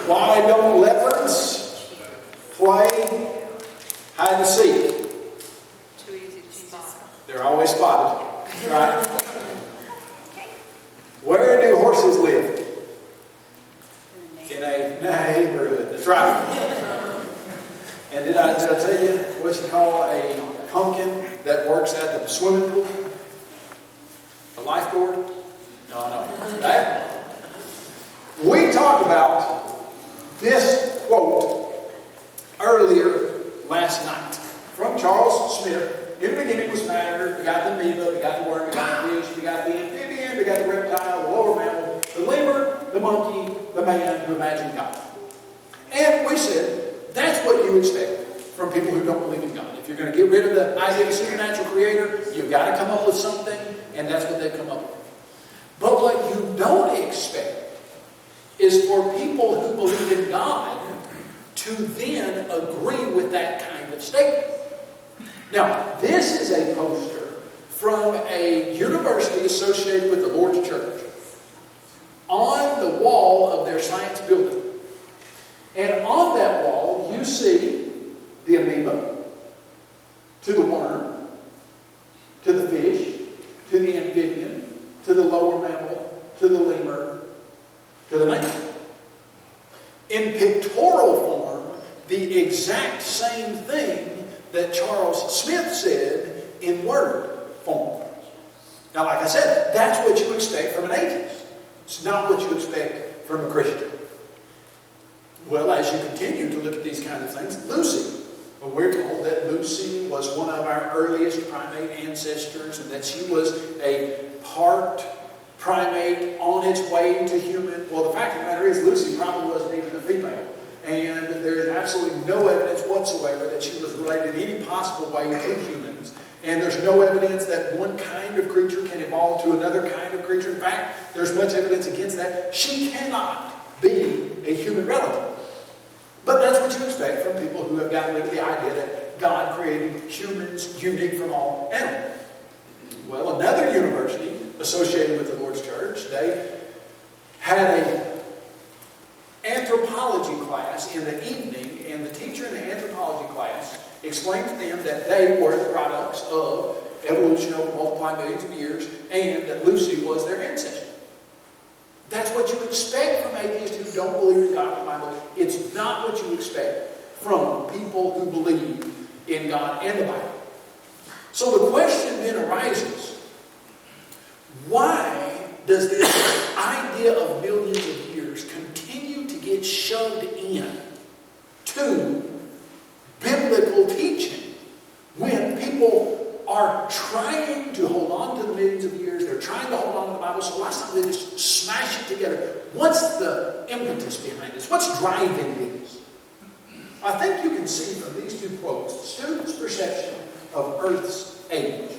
Why don't leopards play hide and seek? Too easy to spot. They're always spotted, right? Where do horses live? In a neighborhood. That's right. And did I tell you what you call a pumpkin that works at the swimming pool? A lifeguard? No. Right? We talked about this quote earlier last night from Charles Smith. In the beginning was matter. We got the amoeba, we got the worm, we got the fish, we got the amphibian, we got the reptile, the lower mammal, the lemur, the monkey, the man who imagined God. And we said that's what you expect from people who don't believe in God. If you're going to get rid of the idea of a supernatural creator, you've got to come up with something, and that's what they've come up with. But what you don't expect is for people who believe in God to then agree with that kind of statement. Now, this is a poster from a university associated with the Lord's Church on the wall of their science building. And on that wall, you see the amoeba, to the worm, to the fish, to the amphibian, to the lower mammal, to the lemur, to the man. In pictorial form, the exact same thing that Charles Smith said in word form. Now, like I said, that's what you expect from an atheist. It's not what you expect from a Christian. Well, as you continue to look at these kind of things, Lucy. Well, we're told that Lucy was one of our earliest primate ancestors and that she was a part primate on its way to human. Well, the fact of the matter is Lucy probably wasn't even a female. And there is absolutely no evidence whatsoever that she was related in any possible way to humans. And there's no evidence that one kind of creature can evolve to another kind of creature. In fact, there's much evidence against that. She cannot be a human relative. But that's what you expect from people who have gotten rid of the idea that God created humans unique from all animals. Well, another university associated with the Lord's Church, they had an anthropology class in the evening, and the teacher in the anthropology class explained to them that they were the products of evolution over multiplied millions of years, and that Lucy was their ancestor. That's what you expect from atheists who don't believe in God and the Bible. It's not what you expect from people who believe in God and the Bible. So the question then arises, why does this idea of millions of years continue to get shoved in to biblical teaching when people are trying to hold on to the millions of years, they're trying to hold on to the Bible, so why don't they just smash it together? What's the impetus behind this? What's driving this? I think you can see from these two quotes the student's perception of Earth's age,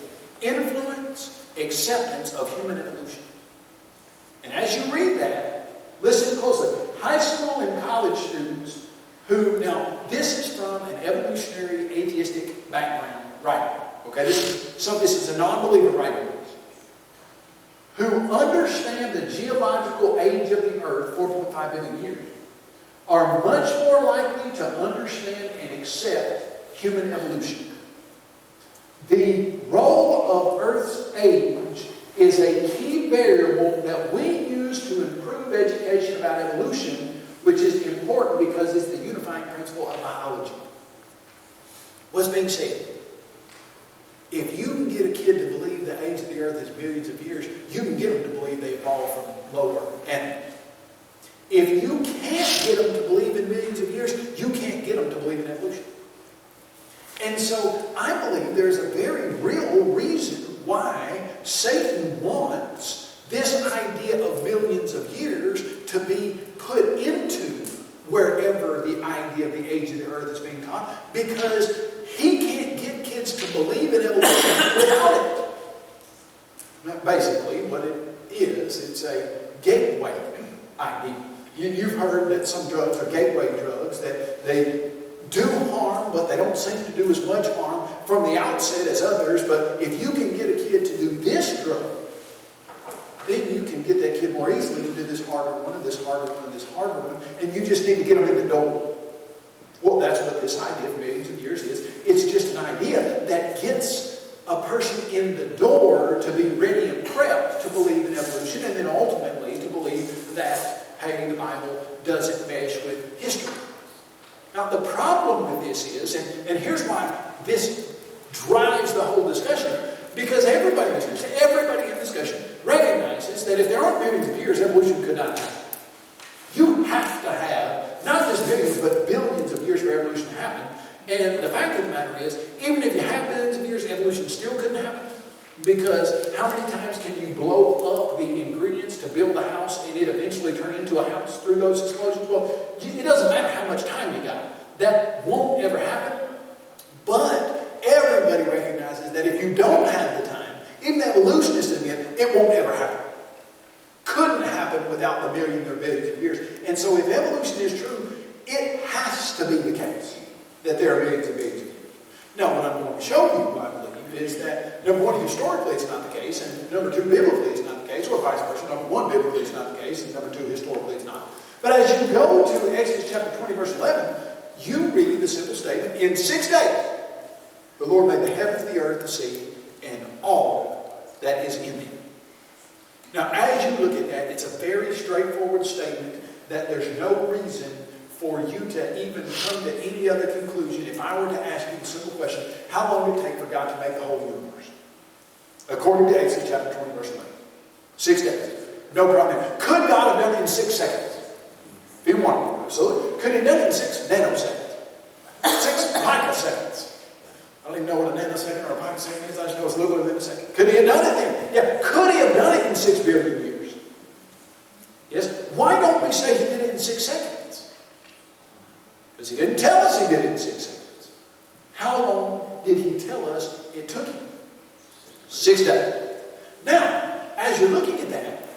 influence, acceptance of human evolution. And as you read that, listen closely. High school and college students who, now this is from an evolutionary atheistic background writer. Okay, this is a non-believer writing this. Who understand the geological age of the Earth, 4.5 billion years, are much more likely to understand and accept human evolution. The role of Earth's age is a key variable that we use to improve education about evolution, which is important because it's the unifying principle of biology. What's being said? If you can get a kid to believe the age of the Earth is millions of years, you can get them to believe they evolved from lower animals. If you can't get them to believe in millions of years, you can't get them to believe in evolution. And so I believe there's a very real reason why Satan wants this idea of millions of years to be put into wherever the idea of the age of the Earth is being taught, because he can't get kids to believe in evolution without it. Now, basically, what it is, it's a gateway idea. You've heard that some drugs are gateway drugs, that they do harm, but they don't seem to do as much harm from the outset as others. But if you can get a kid to do this drug, then you can get that kid more easily to do this harder one, and this harder one, and this harder one, and you just need to get them in the door. Well, that's what this idea of millions of years is. It's just an idea that gets a person in the door to be ready and prepped to believe in evolution, and then ultimately to believe that, hey, the Bible doesn't mesh with history. Now, the problem with this is, and here's why this drives the whole discussion, because everybody in discussion recognizes that if there aren't millions of years, evolution could not happen. You have to have not just millions, but billions of years for evolution to happen. And the fact of the matter is, even if you have billions of years, evolution still couldn't happen. Because how many times can you blow up the ingredients to build a house and it eventually turn into a house through those explosions? Well, it doesn't matter how much time you got. That won't ever happen. But everybody recognizes that if you don't have the time, even evolutionists admit, it won't ever happen. Couldn't happen without the millions or billions of years. And so if evolution is true, it has to be the case that there are millions and billions of years. Now, what I'm going to show you, I believe, is that, number one, historically it's not the case, and number two, biblically it's not the case, or vice versa. Number one, biblically it's not the case, and number two, historically it's not. But as you go to Exodus chapter 20, verse 11, you read the simple statement, in 6 days, the Lord made the heavens, the earth, the sea, and all that is in them. Now, as you look at that, it's a very straightforward statement that there's no reason for you to even come to any other conclusion. If I were to ask you the simple question, how long would it take for God to make the whole universe? According to Exodus chapter 20, verse 11. 6 days. No problem. Could God have done it in 6 seconds? If he wanted to. Absolutely. Could he have done it in 6 nanoseconds? 6 picoseconds. I don't even know what a nanosecond or a picosecond is. I just know it's a little bit than a second. Could he have done it then? Yeah. Could he have done it in 6 billion years? Yes. Why don't we say he did it in 6 seconds? Because he didn't tell us he did it in 6 seconds. How long did he tell us it took him? 6 days. Now, as you're looking at that,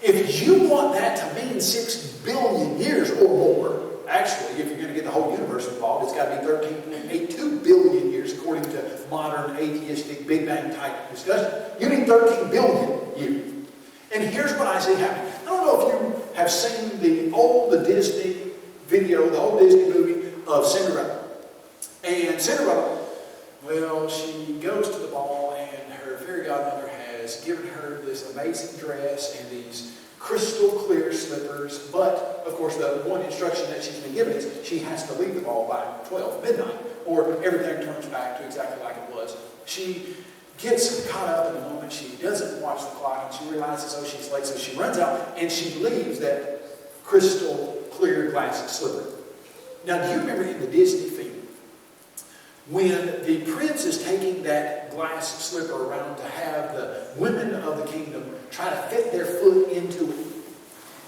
if you want that to mean 6 billion years or more, actually, if you're going to get the whole universe involved, it's got to be 13.82 billion years according to modern atheistic Big Bang type discussion. You need 13 billion years. And here's what I see happening. I don't know if you have seen the old Disney video, the old Disney movie of Cinderella. And Cinderella, well, she goes to the ball and her fairy godmother has given her this amazing dress and these crystal clear slippers. But, of course, the one instruction that she's been given is she has to leave the ball by 12 midnight or everything turns back to exactly like it was. She gets caught up in the moment. She doesn't watch the clock and she realizes, oh, she's late. So she runs out and she leaves that crystal clear glass slipper. Now, do you remember in the Disney film when the prince is taking that glass slipper around to have the women of the kingdom try to fit their foot into it?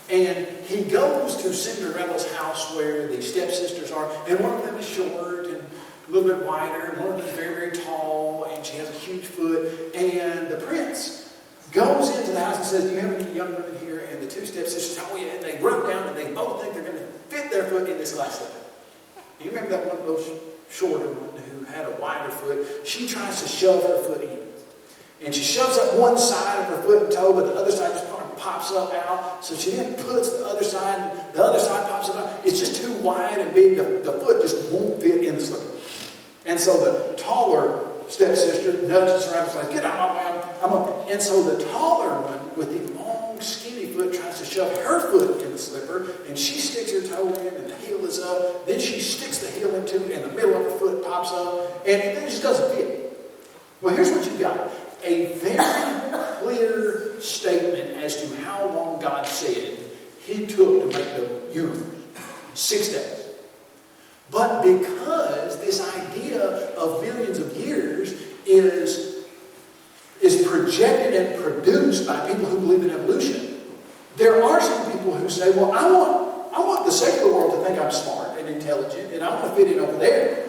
And he goes to Cinderella's house where the stepsisters are, and one of them is short and a little bit wider, and one of them is very, very tall, and she has a huge foot. And the prince goes into the house and says, do you have any young women here? And the two stepsisters, oh yeah, and they run down and they both think they're going to fit their foot in this glass slipper. You remember that one of those shorter one who had a wider foot? She tries to shove her foot in. And she shoves up one side of her foot and toe, but the other side just kind of pops up out. So she then puts the other side pops up out. It's just too wide and big. The foot just won't fit in the slipper. And so the taller stepsister nudges her out and says, get out of my way, I'm up. And so the taller one with the long, skinny foot tries to shove her foot in the slipper, and she sticks her toe in, and the heel is up. Then she sticks the heel into it, and the middle of her foot pops up, and it just doesn't fit. Well, here's what you've got. A very clear statement as to how long God said he took to make the universe. 6 days. But because this idea of millions of years is projected and produced by people who believe in evolution, there are some people who say, well, I want the secular world to think I'm smart and intelligent, and I want to fit in over there.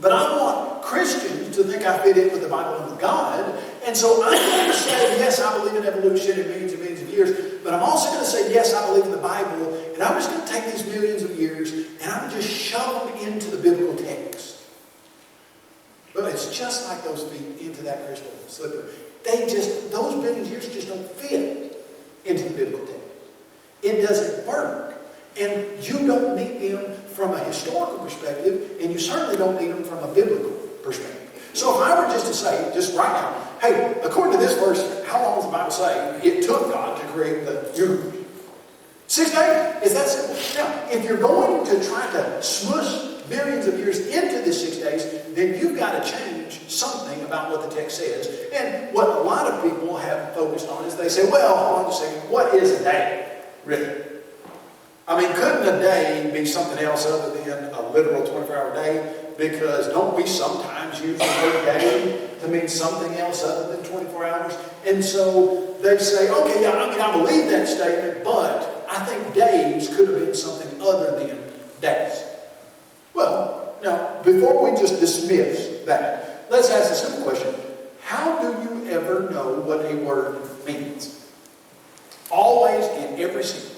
But I want Christians to think I fit in with the Bible and with God. And so I'm going to say, yes, I believe in evolution and millions of years. But I'm also going to say, yes, I believe in the Bible. And I'm just going to take these millions of years and I'm just shove them into the biblical text. But it's just like those feet into that crystal slipper. Those billions of years just don't fit. into the biblical text. It doesn't work. And you don't need them from a historical perspective, and you certainly don't need them from a biblical perspective. So if I were just to say, just right now, hey, according to this verse, how long does the Bible say it took God to create the universe? 6 days. Is that simple? Now, if you're going to try to smush billions of years into the 6 days, then you've got to change something about what the text says. And what a lot of people have focused on is they say, well, hold on a second, what is a day, really? I mean, couldn't a day be something else other than a literal 24-hour day? Because don't we sometimes use the word day to mean something else other than 24 hours? And so they say, okay, yeah, I believe that statement, but I think days could have been something other than days. Well, now, before we just dismiss that, let's ask a simple question. How do you ever know what a word means? Always, in every sentence,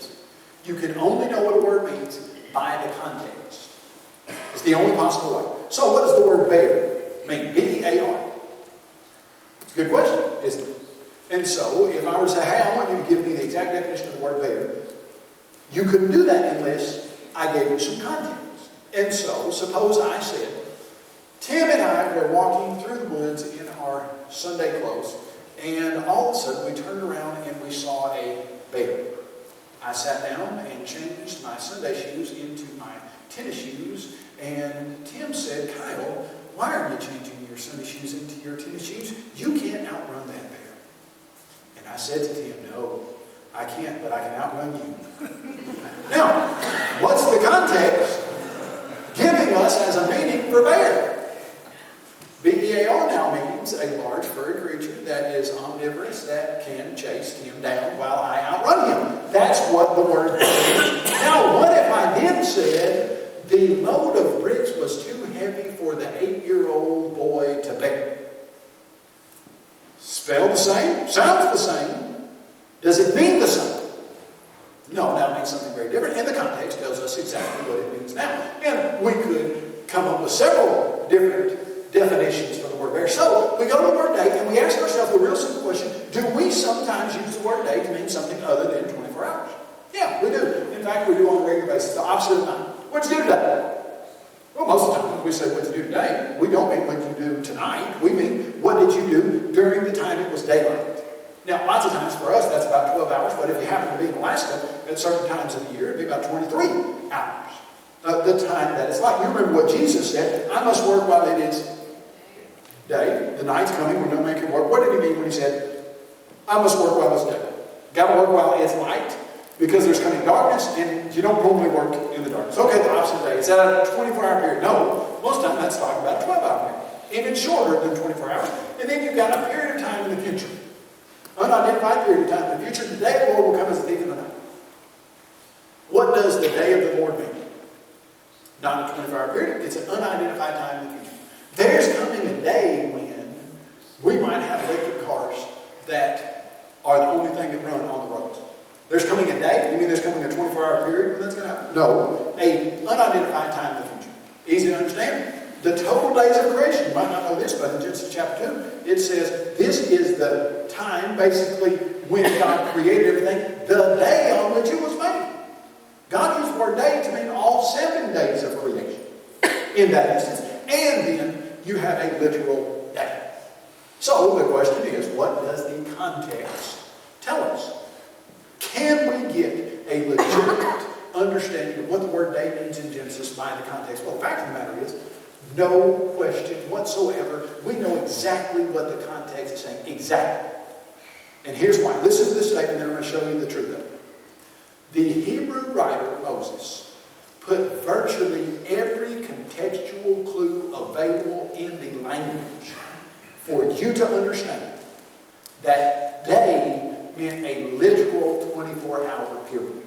you can only know what a word means by the context. It's the only possible way. So what does the word bear mean? B-E-A-R. It's a good question, isn't it? And so, if I were to say, hey, I want you to give me the exact definition of the word bear, you couldn't do that unless I gave you some context. And so, suppose I said, Tim and I were walking through the woods in our Sunday clothes, and all of a sudden we turned around and we saw a bear. I sat down and changed my Sunday shoes into my tennis shoes, and Tim said, Kyle, why are you changing your Sunday shoes into your tennis shoes? You can't outrun that bear. And I said to Tim, no, I can't, but I can outrun you. Now, what's the context giving us as a meaning for bear? B-E-A-R now means a large furry creature that is omnivorous, that can chase him down while I outrun him. That's what the word means. Now, what if I then said the load of bricks was too heavy for the 8-year-old boy to bear? Spelled the same, sounds the same. Does it mean the same? No, that means something very different, and the context tells us exactly what it means now. And we could come up with several different definitions for the word bear. So, we go to the word day, and we ask ourselves the real simple question, do we sometimes use the word day to mean something other than 24 hours? Yeah, we do. In fact, we do on a regular basis, the opposite of night. What'd you do today? Well, most of the time when we say what to do today, we don't mean what you do tonight. We mean what did you do during the time it was daylight. Now, lots of times for us, that's about 12 hours, but if you happen to be in Alaska at certain times of the year, it'd be about 23 hours. The time that it's like. You remember what Jesus said, I must work while it is day. The night's coming when no man can work. What did he mean when he said, I must work while it's day? Got to work while it's light, because there's coming darkness, and you don't normally work in the darkness. Okay, the opposite day. Is that a 24-hour period? No. Most of the time, that's talking about a 12-hour period. Even shorter than 24 hours. And then you've got a period of time in the future. Unidentified period of time in the future. The day of the Lord will come as a thief in the night. What does the day of the Lord mean? Not a 24-hour period. It's an unidentified time in the future. There's coming a day when we might have electric cars that are the only thing that run on the roads. There's coming a day. You mean there's coming a 24-hour period when that's going to happen? No. An unidentified time in the future. Easy to understand. The total days of creation. You might not know this, but in Genesis chapter 2, it says this is the time, basically, when God created everything, the day on which it was made. God used the word day to mean all 7 days of creation in that instance. And then you have a literal day. So the question is, what does the context tell us? Can we get a legitimate understanding of what the word day means in Genesis by the context? Well, the fact of the matter is, no question whatsoever. We know exactly what the context is saying. Exactly. And here's why. Listen to this statement, and I'm going to show you the truth of it. The Hebrew writer, Moses, put virtually every contextual clue available in the language for you to understand that day meant a literal 24-hour period.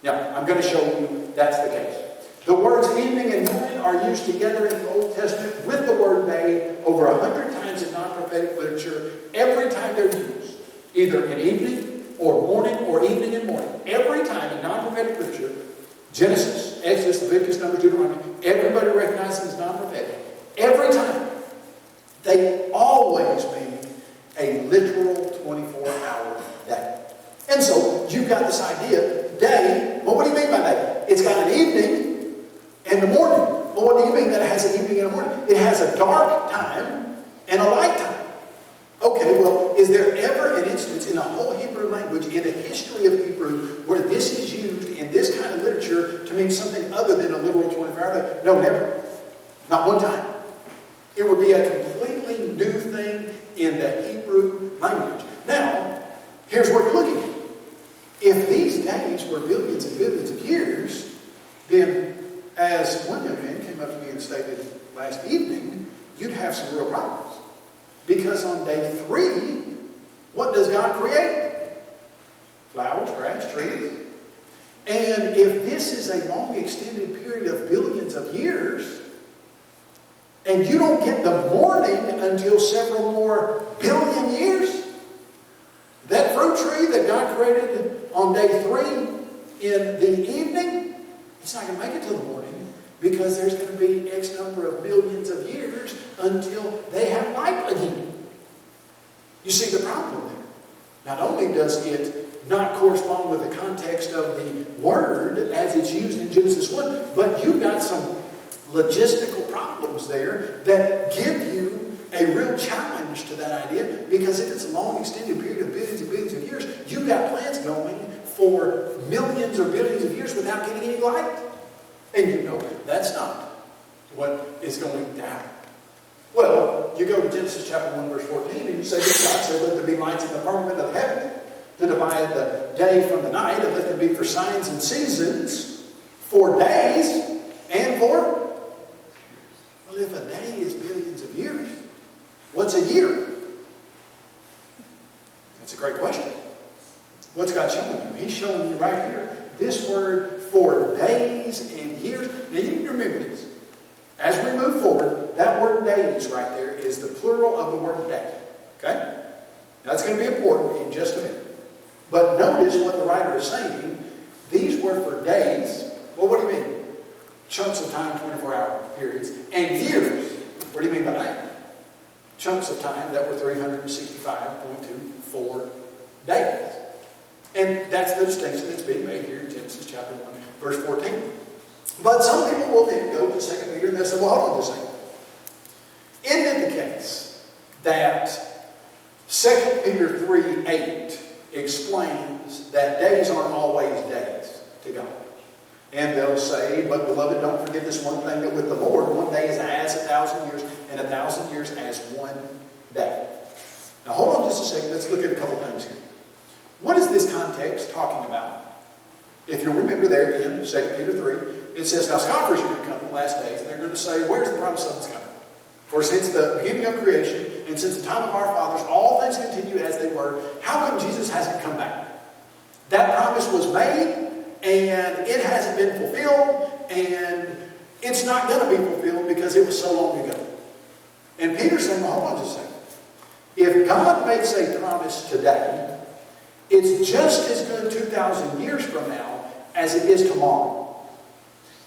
Now, I'm going to show you that's the case. The words evening and morning are used together in the Old Testament with the word day over 100 times in non-prophetic literature. Every time they're used, either in evening or morning or evening and morning. Every time in non-prophetic literature, Genesis, Exodus, Leviticus, Numbers, Deuteronomy, everybody recognizes them as non-prophetic. Every time, they always mean a literal 24-hour day. And so you've got this idea, day, well, what do you mean by day? It's got an evening and a morning. Well, what do you mean that it has an evening and a morning? It has a dark time and a light time. Okay, well, is there ever an instance in the whole Hebrew language, in the history of Hebrew, where this is used in this kind of literature to mean something other than a literal 24-hour day? No, never. Not one time. It would be a completely new thing in the Hebrew language. Now, here's what you're looking at. If these days were billions and billions of years, then, as one young man came up to me and stated last evening, you'd have some real problems. Because on day 3, what does God create? Flowers, grass, trees. And if this is a long extended period of billions of years, and you don't get the morning until several more billion years, that fruit tree that God created on day 3 in the evening, it's not going to make it till the morning, because there's going to be X number of billions of years until they have light again. You see the problem there. Not only does it not correspond with the context of the word as it's used in Genesis 1, but you've got some logistical problems there that give you a real challenge to that idea, because if it's a long extended period of billions and billions of years, you've got plants going for millions or billions of years without getting any light. And you know that's not what is going to happen. Well, you go to Genesis chapter 1, verse 14, and you say, God said, let there be lights in the firmament of heaven to divide the day from the night, and let them be for signs and seasons, for days, and for... Well, if a day is billions of years, what's a year? That's a great question. What's God showing you? He's showing you right here this word for days and years. Now you need to remember this. As we move forward, that word days right there is the plural of the word day. Okay? That's going to be important in just a minute. But notice what the writer is saying. These were for days. Well, what do you mean? Chunks of time, 24-hour periods. And years. What do you mean by that? Chunks of time that were 365.24 days. And that's the distinction that's being made here in Genesis chapter 1, verse 14. But some people will then go to 2 Peter and they'll say, well, hold on just a second. Isn't it the case that 2 Peter 3:8 explains that days aren't always days to God? And they'll say, but beloved, don't forget this one thing, that with the Lord, one day is as 1,000 years, and 1,000 years as one day. Now hold on just a second. Let's look at a couple things here. What is this context talking about? If you'll remember there in 2 Peter 3, it says, now scoffers are going to come in the last days, and they're going to say, where's the promised Son's coming? For since the beginning of creation, and since the time of our fathers, all things continue as they were. How come Jesus hasn't come back? That promise was made, and it hasn't been fulfilled, and it's not going to be fulfilled because it was so long ago. And Peter's saying, well, hold on just a second. If God makes a promise today, it's just as good 2,000 years from now as it is tomorrow.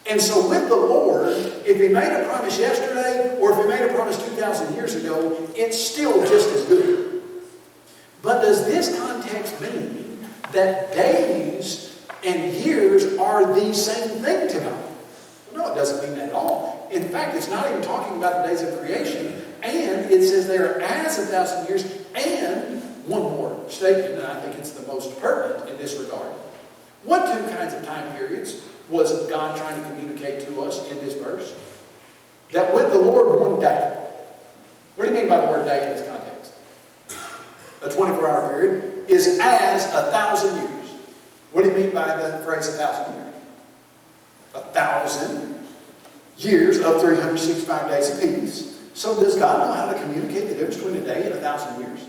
And so with the Lord, if He made a promise yesterday, or if He made a promise 2,000 years ago, it's still just as good. But does this context mean that days and years are the same thing to God? No, it doesn't mean that at all. In fact, it's not even talking about the days of creation. And it says they are as 1,000 years. And one more statement, and I think it's the most pertinent in this regard. What two kinds of time periods was God trying to communicate to us in this verse? That with the Lord, one day. What do you mean by the word day in this context? A 24-hour period is as 1,000 years. What do you mean by the phrase 1,000 years? 1,000 years of 365 days apiece. So does God know how to communicate the difference between a day and 1,000 years?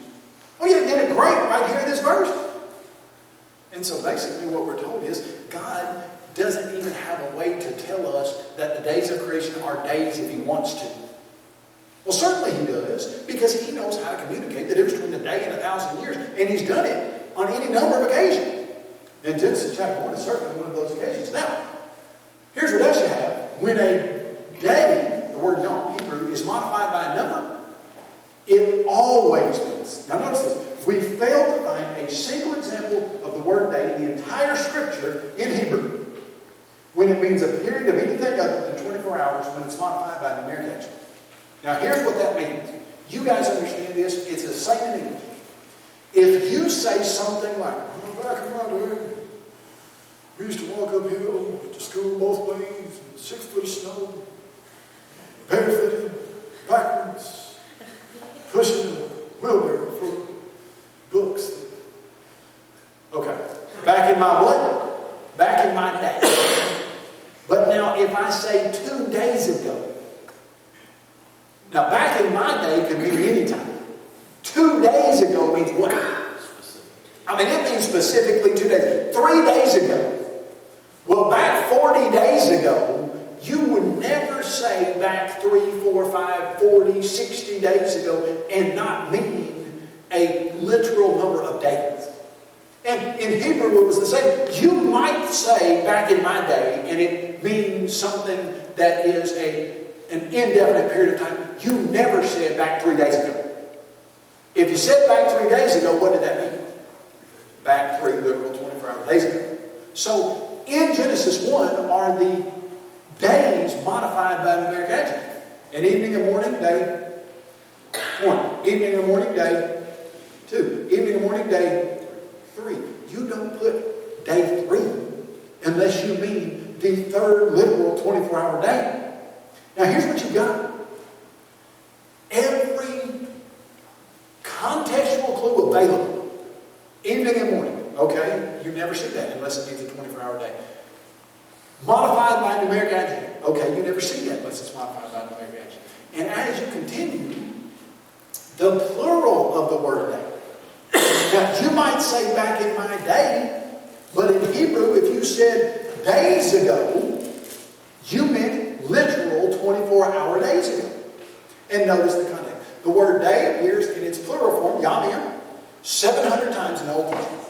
Well, you did it great right here in this verse. And so basically what we're told is God doesn't even have a way to tell us that the days of creation are days if He wants to. Well, certainly He does, because He knows how to communicate the difference between a day and 1,000 years. And He's done it on any number of occasions. And Genesis chapter 1 is certainly one of those occasions. Now, here's what else you have. When a day, the word yom, Hebrew, is modified by a number, it always means. Now notice this. We fail to find a single example of the word it means a period of anything other than 24 hours when it's modified by numeric action. Now, here's what that means. You guys understand this? It's the same in English. If you say something like, back in my day, we used to walk uphill to school both ways, 6 foot of snow, barefooted, backwards, pushing a wheelbarrow for books. Okay. Back in my what? Back in my day. But now if I say 2 days ago, now back in my day could mean any time. 2 days ago means what? I mean, it means specifically 2 days. 3 days ago. Well, back 40 days ago, you would never say back 3, 4, 5, 40, 60 days ago and not mean a literal number of days. And in Hebrew, it was the same. You might say back in my day, and it means something that is an indefinite period of time. You never said back 3 days ago. If you said back 3 days ago, what did that mean? Back 3 literal 24-hour days ago. So in Genesis 1 are the days modified by numeric adjective. An evening and morning, day 1. Evening and morning, day 2. Evening and morning, day 3. You don't put day 3 unless you mean the third literal 24-hour day. Now here's what you've got. Every contextual clue available. Evening and morning. Okay, you never see that unless it means a 24-hour day. Modified by numeric adjective. Okay, you never see that unless it's modified by numeric adjective. And as you continue, the plural of the word day. Now, you might say back in my day, but in Hebrew, if you said days ago, you meant literal 24-hour days ago. And notice the context. The word day appears in its plural form, yamim, 700 times in the Old Testament.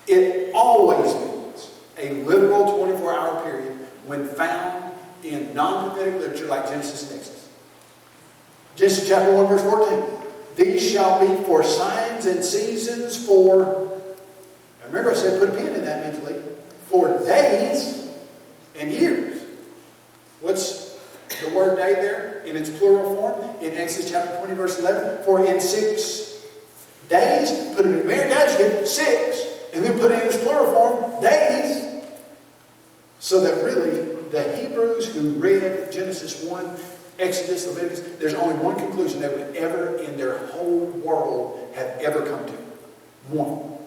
It always means a literal 24-hour period when found in non-prophetic literature like Genesis and Exodus. Genesis chapter 1, verse 14. These shall be for signs and seasons for, now remember I said put a pin in that mentally, for days and years. What's the word day there in its plural form? In Exodus chapter 20, verse 11. For in 6 days, put it in numeric adjective, 6, and then put it in its plural form, days. So that really, the Hebrews who read Genesis 1, Exodus, Leviticus, there's only one conclusion they would ever, in their whole world, have ever come to. One.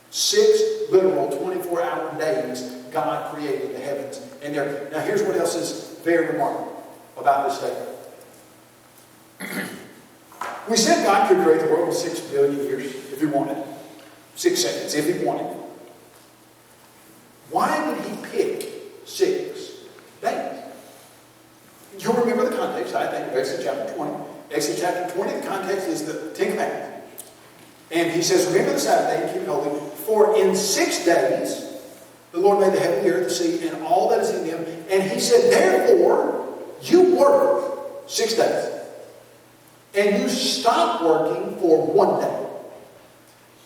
6 literal 24-hour days God created the heavens and the earth. Now here's what else is very remarkable about this statement. We said God could create the world in 6 billion years if He wanted. 6 seconds if He wanted. Why did He pick 6 days? You'll remember the context, I think, of Exodus chapter 20. Exodus chapter 20, the context is the 10 Commandments. And He says, remember the Sabbath day and keep it holy. For in 6 days, the Lord made the heaven, the earth, the sea, and all that is in them. And He said, therefore, you work 6 days. And you stop working for 1 day.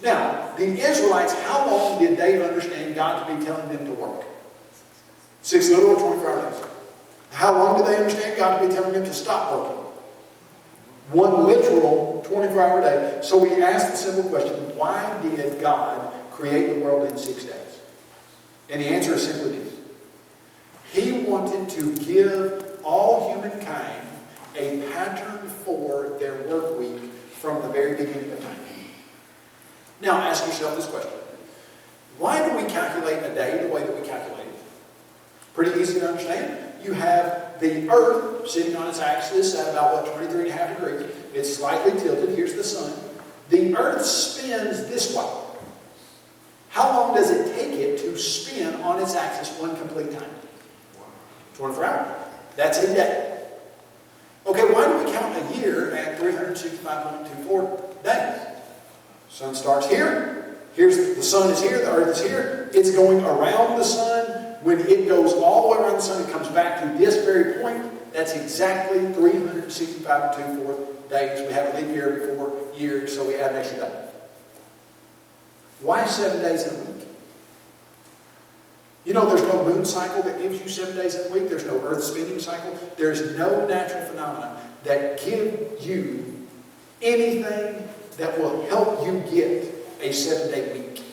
Now, the Israelites, how long did they understand God to be telling them to work? 6 literal 24 days. How long do they understand God to be telling them to stop working? 1 literal 24-hour day. So we ask the simple question, why did God create the world in 6 days? And the answer is simply this. He wanted to give all humankind a pattern for their work week from the very beginning of time. Now ask yourself this question. Why do we calculate a day the way that we calculate it? Pretty easy to understand. You have the earth sitting on its axis at about, 23.5 degrees. It's slightly tilted. Here's the sun. The earth spins this way. How long does it take it to spin on its axis one complete time? 24 hours. That's a day. Okay, why do we count a year at 365.24 days? Sun starts here. The sun is here. The earth is here. It's going around the sun. When it goes all the way around the sun and comes back to this very point, that's exactly 365.24 days. We have a leap year every 4 years, so we add an extra day. Why 7 days in a week? You know, there's no moon cycle that gives you 7 days in a week. There's no earth spinning cycle. There's no natural phenomena that give you anything that will help you get a 7-day week.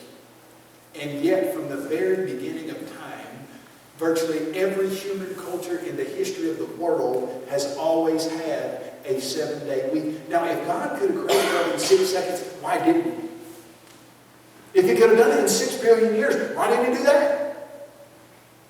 And yet, from the very beginning of time, virtually every human culture in the history of the world has always had a 7-day week. Now, if God could have created it in 6 seconds, why didn't He? If He could have done it in 6 billion years, why didn't He do that?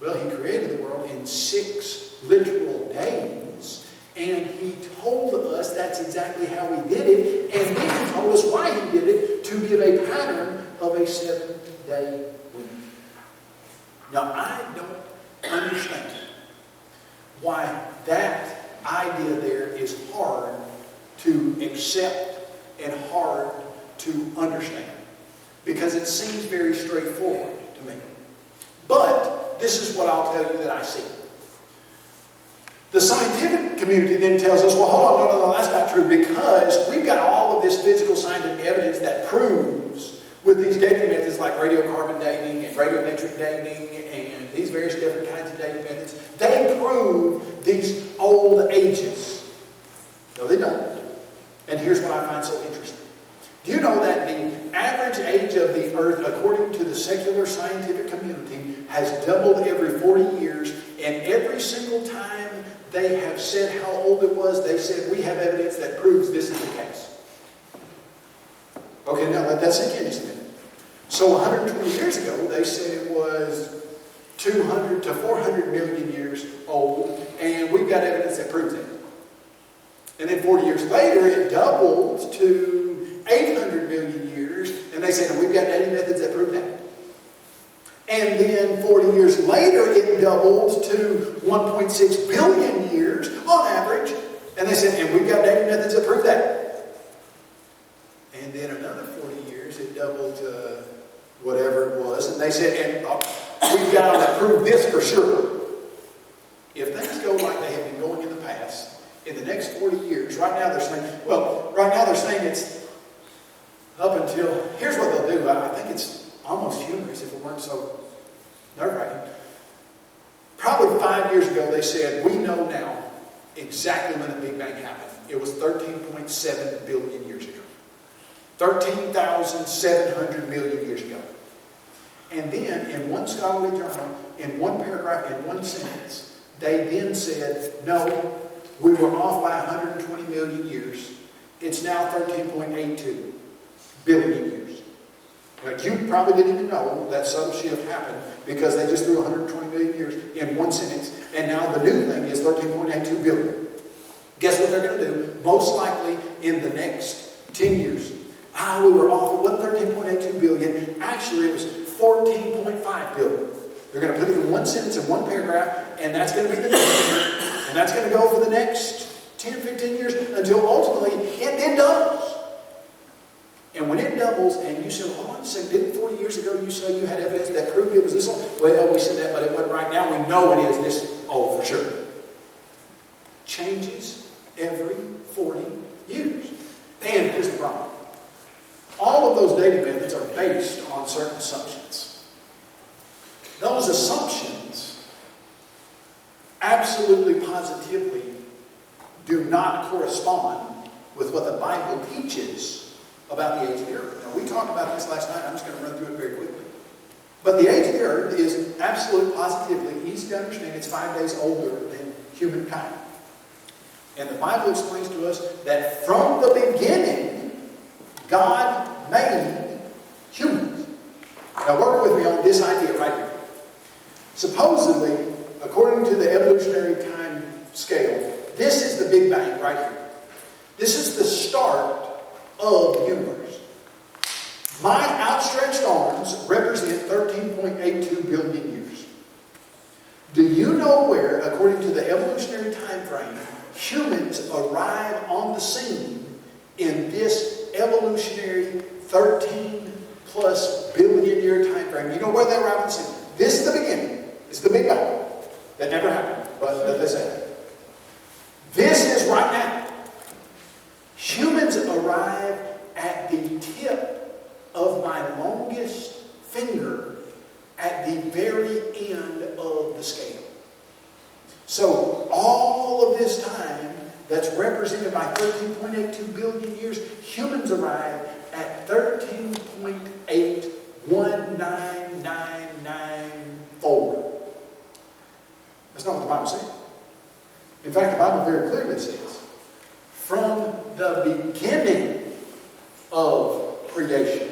Well, He created the world in 6 literal days, and He told us that's exactly how He did it, and then He told us why He did it, to give a pattern of a 7-day week. Now, I don't understand why that idea there is hard to accept and hard to understand, because it seems very straightforward to me. But this is what I'll tell you that I see. The scientific community then tells us, well, hold on, no, that's not true, because we've got all of this physical scientific evidence that proves with these dating methods like radiocarbon dating and radiometric dating and these various different kinds of dating methods, they prove these old ages. No, they don't. And here's what I find so interesting. Do you know that the average age of the earth, according to the secular scientific community, has doubled every 40 years, and every single time they have said how old it was, they said, we have evidence that proves this is the case. Okay, now let that sink in just a minute. So 120 years ago, they said it was 200 to 400 million years old, and we've got evidence that proves it. And then 40 years later, it doubled to 800 million years, and they said, we've got dating methods that prove that. And then 40 years later, it doubled to 1.6 billion years on average, and they said, and we've got dating methods that prove that. And then another 40 years, it doubled to whatever it was, and they said, and we've got to prove this for sure. If things go like they have been going in the past, in the next 40 years, right now they're saying it's up until, here's what they'll do. I think it's almost humorous if it weren't so nerve-wracking. Probably 5 years ago, they said, we know now exactly when the Big Bang happened. It was 13.7 billion years ago. 13,700 million years ago. And then, in one scholarly journal, in one paragraph, in one sentence, they then said, no, we were off by 120 million years. It's now 13.82 billion years. Now, you probably didn't even know that subtle shift happened because they just threw 120 million years in one sentence, and now the new thing is 13.82 billion. Guess what they're going to do? Most likely in the next 10 years. We were off. It wasn't 13.82 billion. Actually, it was 14.5 billion. They're going to put it in one sentence, in one paragraph, and that's going to be the next year. And that's going to go for the next 10, 15 years until ultimately it then doubles. And when it doubles, and you say, well, hold on a second, didn't 40 years ago you say you had evidence that proved it was this old? Well, we said that, but it wasn't right now. We know it is this old for sure. Changes every 40 years. And here's the problem. All of those dating methods are based on certain assumptions. Those assumptions absolutely, positively do not correspond with what the Bible teaches about the age of the earth. Now, we talked about this last night. I'm just going to run through it very quickly. But the age of the earth is absolutely, positively easy to understand. It's 5 days older than humankind. And the Bible explains to us that from the beginning, God made humans. Now work with me on this idea right here. Supposedly, according to the evolutionary time scale, this is the Big Bang right here. This is the start of the universe. My outstretched arms represent 13.82 billion years. Do you know where, according to the evolutionary time frame, humans arrive on the scene in this evolutionary 13 plus billion year time frame? You know where they arrive on the scene? This is the beginning. It's the Big Bang. That never happened, but they say. This is right now. Humans arrive at the tip of my longest finger at the very end of the scale. So all of this time that's represented by 13.82 billion years, humans arrive at 13.819994. That's not what the Bible says. In fact, the Bible very clearly says, from the beginning of creation,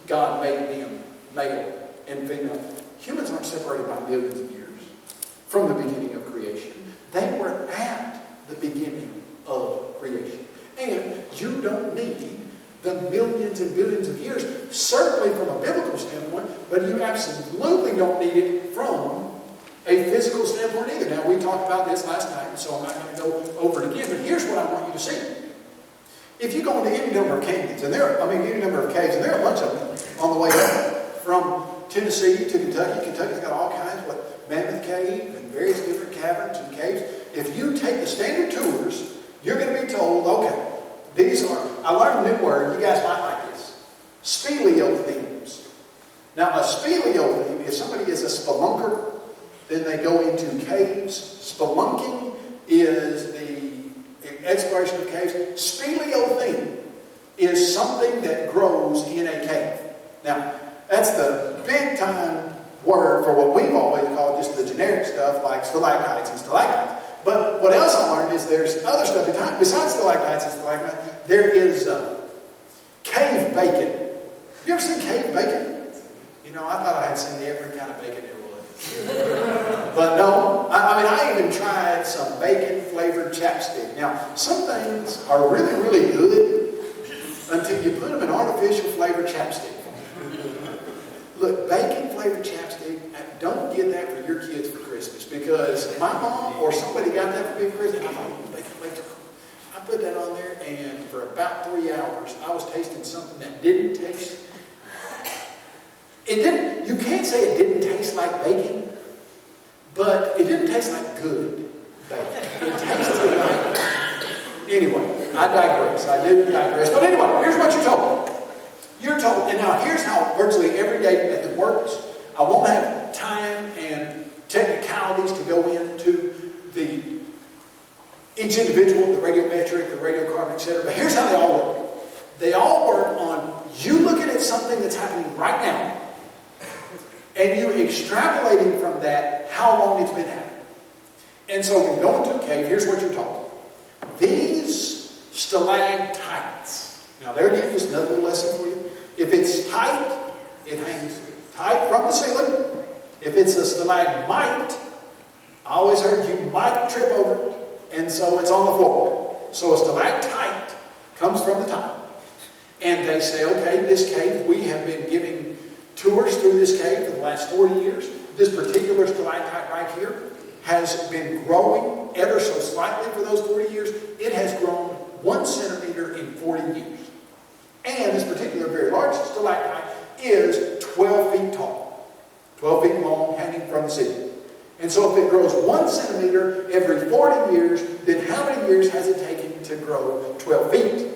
God made them male and female. Humans aren't separated by millions of years from the beginning of creation. They were at the beginning of creation. And you don't need the millions and billions of years, certainly from a biblical standpoint, but you absolutely don't need it from a physical standpoint either. Now, we talked about this last time, so I'm not going to go over it again, but here's what I want you to see. If you go into any number of canyons, any number of caves, and there are a bunch of them on the way up, from Tennessee to Kentucky. Kentucky's got all kinds, Mammoth Cave and various different caverns and caves. If you take the standard tours, you're going to be told, okay, I learned a new word, you guys might like this, speleothemes. Now, a speleotheme, if somebody is a spelunker, then they go into caves. Spelunking is the exploration of caves. Speleotheme is something that grows in a cave. Now, that's the big time word for what we've always called just the generic stuff like stalactites and stalagmites. But what else I learned is there's other stuff besides stalactites and stalagmites. There is cave bacon. Have you ever seen cave bacon? I thought I had seen every kind of bacon there was. But no, I even tried some bacon-flavored chapstick. Now, some things are really, really good until you put them in artificial flavored chapstick. Look, bacon-flavored chapstick, don't get that for your kids for Christmas, because my mom or somebody got that for me for Christmas. I put that on there, and for about 3 hours, I was tasting something that didn't taste. You can't say it didn't taste like bacon, but it didn't taste like good bacon. It tasted like... Anyway, I digress. I did digress. But anyway, here's what you're told. You're told, and now here's how virtually every day method works. I won't have time and technicalities to go into each individual, the radiometric, the radiocarbon, etc. But here's how they all work. They all work on you looking at something that's happening right now, and you extrapolating from that how long it's been happening. And so when you go into a cave, here's what you're told. These stalactites. Now there again, just another little lesson for you. If it's tight, it hangs tight from the ceiling. If it's a stalagmite, I always heard you might trip over it, and so it's on the floor. So a stalactite comes from the top. And they say, okay, this cave, we have been giving tours through this cave for the last 40 years. This particular stalactite right here has been growing ever so slightly for those 40 years. It has grown 1 centimeter in 40 years. And this particular very large stalactite is 12 feet tall, 12 feet long, hanging from the ceiling. And so if it grows 1 centimeter every 40 years, then how many years has it taken to grow 12 feet?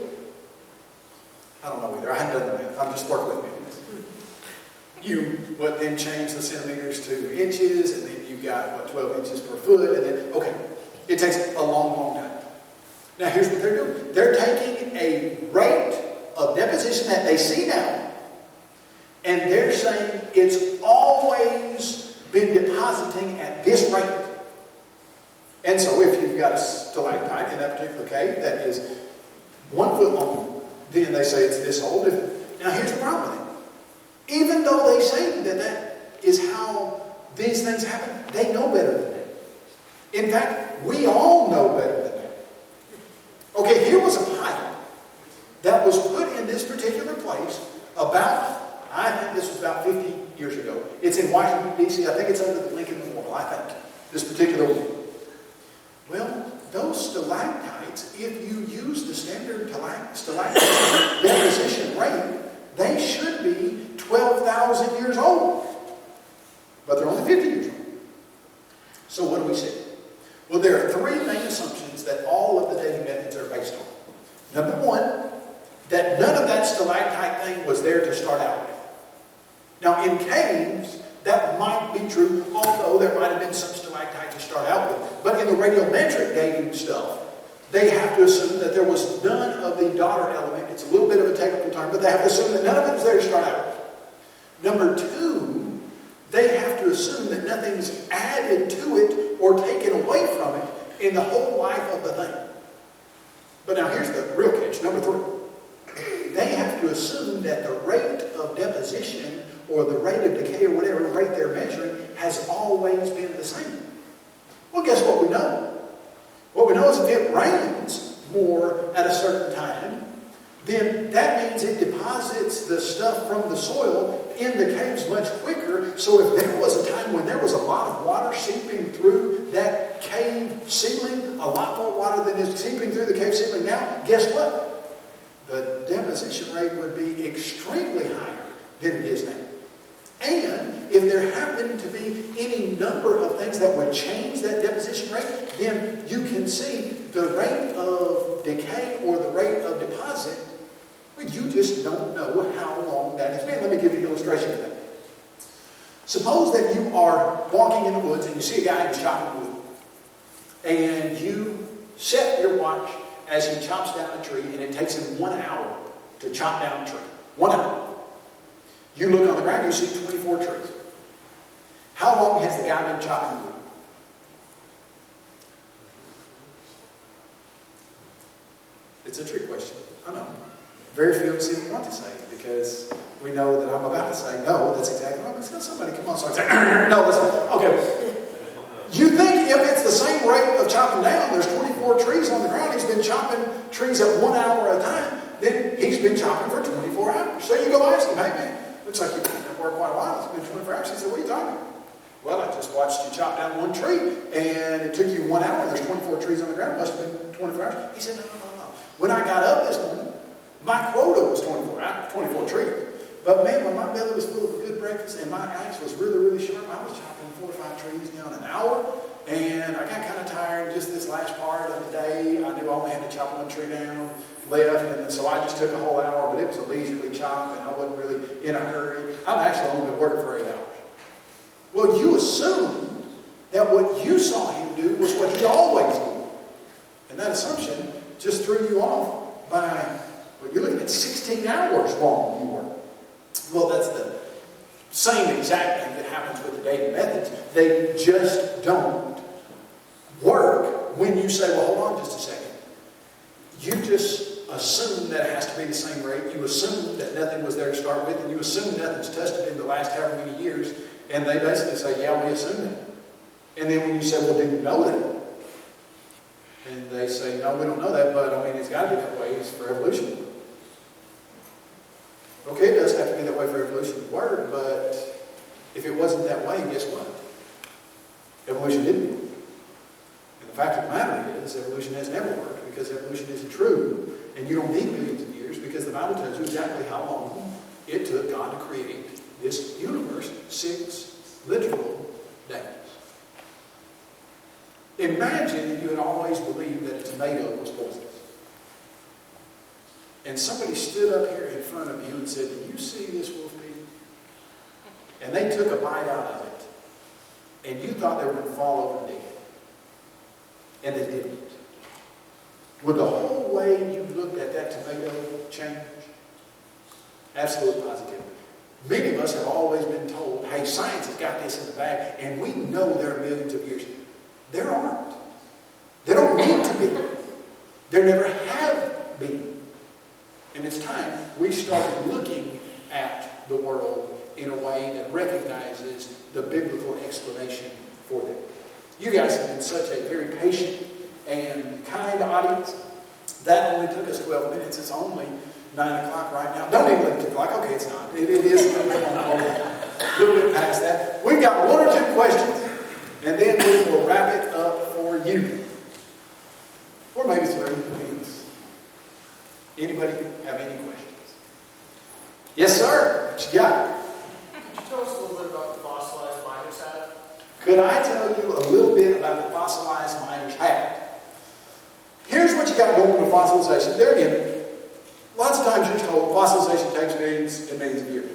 I don't know either. I haven't done the math. I'm just working with me. You then change the centimeters to inches, and then you've got 12 inches per foot, and then, okay, it takes a long, long time. Now here's what they're doing. They're taking a rate of deposition that they see now, and they're saying it's always been depositing at this rate. And so if you've got a stalactite in that particular cave that is 1 foot long, then they say it's this old. Now here's the problem with it. Even though they say that that is how these things happen, they know better than that. In fact, we all know better than that. Okay, here was a pipe that was put in this particular place about, I think this was about 50 years ago. It's in Washington, D.C. I think it's under the Lincoln Memorial, I think, this particular one. Well, those stalactites, if you use the standard stalactite deposition rate, they should be 12,000 years old. But they're only 50 years old. So what do we see? Well, there are 3 main assumptions that all of the dating methods are based on. Number 1, that none of that stalactite thing was there to start out with. Now, in caves, that might be true, although there might have been some stalactites to start out with. But in the radiometric dating stuff, they have to assume that there was none of the daughter element. It's a little bit of a technical term, but they have to assume that none of it was there to start out with. Number two, they have to assume that nothing's added to it or taken away from it in the whole life of the thing. But now here's the real catch, number three. They have to assume that the rate of deposition or the rate of decay or whatever rate they're measuring has always been the same. Well, guess what we know? What we know is if it rains more at a certain time, then that means it deposits the stuff from the soil in the caves much quicker. So if there was a time when there was a lot of water seeping through that cave ceiling, a lot more water than is seeping through the cave ceiling now, guess what? The deposition rate would be extremely higher than it is now. And if there happened to be any number of things that would change that deposition rate, then you can see the rate of decay or the rate of deposit. But you just don't know how long that has been. Let me give you an illustration of that. Suppose that you are walking in the woods and you see a guy who's chopping wood. And you set your watch as he chops down a tree, and it takes him 1 hour to chop down a tree. 1 hour. You look on the ground, you see 24 trees. How long has the guy been chopping wood? It's a trick question. I know. Very few of us even want to say it because we know that I'm about to say no. That's exactly right. But somebody come on, so I say no. That's okay. You think if it's the same rate of chopping down, there's 24 trees on the ground, he's been chopping trees at 1 hour at a time, then he's been chopping for 24 hours. So you go ask him, hey man, looks like you've been at work quite a while. It's been 24 hours. He said, what are you talking about? Well, I just watched you chop down one tree, and it took you 1 hour. There's 24 trees on the ground. It must have been 24 hours. He said, no. When I got up this morning, my quota was 24 trees. But man, when my belly was full of a good breakfast and my axe was really, really sharp, I was chopping 4 or 5 trees down an hour. And I got kind of tired just this last part of the day. I knew I only had to chop 1 tree down left. And so I just took a whole hour, but it was a leisurely chop and I wasn't really in a hurry. I've actually only been working for 8 hours. Well, you assumed that what you saw him do was what he always did. And that assumption just threw you off by, well, you're looking at 16 hours long you work. Well, that's the same exact thing that happens with the dating methods. They just don't work when you say, well, hold on just a second. You just assume that it has to be the same rate. You assume that nothing was there to start with, and you assume nothing's tested in the last however many years. And they basically say, yeah, we assume that. And then when you say, well, do you know that? And they say, no, we don't know that, but I mean, it's got to be that way. It's for evolution. Okay, it does have to be that way for evolution to work, but if it wasn't that way, guess what? Evolution didn't work. And the fact of the matter is, evolution has never worked because evolution isn't true, and you don't need millions of years because the Bible tells you exactly how long it took God to create this universe, 6 literal days. Imagine if you had always believed that a tomato was poisonous. And somebody stood up here in front of you and said, do you see this, Wolf Pete? And they took a bite out of it. And you thought they were going to fall over dead. And they didn't. Would the whole way you looked at that tomato change? Absolutely positive. Many of us have always been told, hey, science has got this in the bag, and we know there are millions of years. There aren't. They don't need to be. There never have been. And it's time we started looking at the world in a way that recognizes the biblical explanation for them. You guys have been such a very patient and kind audience. That only took us 12 minutes. It's only 9 o'clock right now. Don't even look at 2 o'clock. Okay, it's not. It is a little bit past that. We've got 1 or 2 questions, and then we will wrap it up for you. Or maybe 3 minutes. Anybody have any questions? Yes, sir. What you got? Could you tell us a little bit about the fossilized miner's hat? Could I tell you a little bit about the fossilized miner's hat? Here's what you got going with fossilization. There again, lots of times you're told fossilization takes millions and millions of years.